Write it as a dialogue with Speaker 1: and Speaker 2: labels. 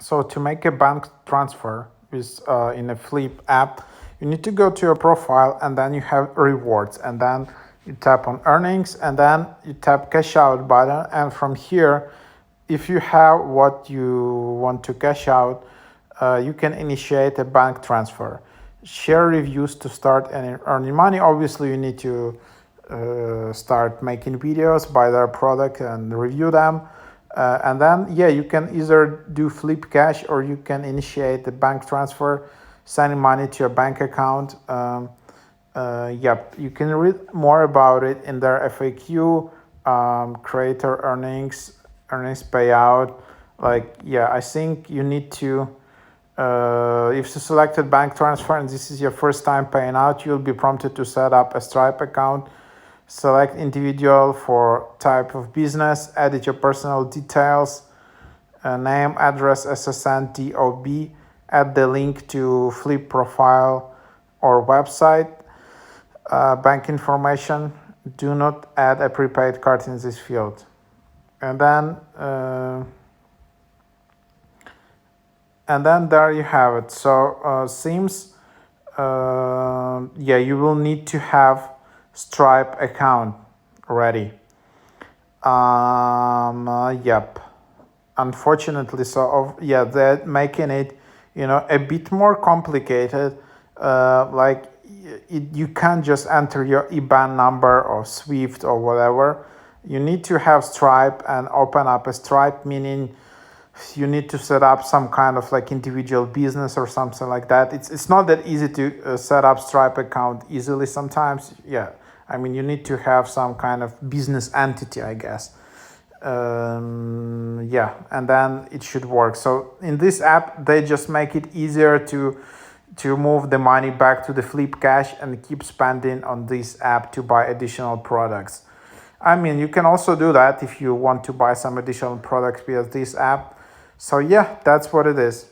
Speaker 1: So to make a bank transfer with in a Flip app, you need to go to your profile and then you have rewards and then you tap on earnings and then you tap cash out button, and from here, if you have what you want to cash out, you can initiate a bank transfer. Share reviews to start and earning money. Obviously, you need to start making videos, buy their product and review them. And then, yeah, you can either do Flip Cash or you can initiate the bank transfer, sending money to your bank account. Yep, you can read more about it in their FAQ, creator earnings payout. Like, yeah, I think you need to, if you selected bank transfer and this is your first time paying out, you'll be prompted to set up a Stripe account. Select individual for type of business, edit your personal details, name, address, SSN, DOB, add the link to Flip profile or website, bank information. Do not add a prepaid card in this field. And then there you have it. So seems yeah, you will need to have Stripe account ready. Yep. Unfortunately, yeah, they're making it, a bit more complicated. Like you can't just enter your IBAN number or SWIFT or whatever. You need to have Stripe and open up a Stripe, meaning you need to set up some kind of like individual business or something like that. It's not that easy to set up Stripe account easily sometimes. Yeah, I mean, you need to have some kind of business entity, I guess. Yeah, and then it should work. So in this app, they just make it easier to move the money back to the Flip Cash and keep spending on this app to buy additional products. I mean, you can also do that if you want to buy some additional products via this app. So yeah, that's what it is.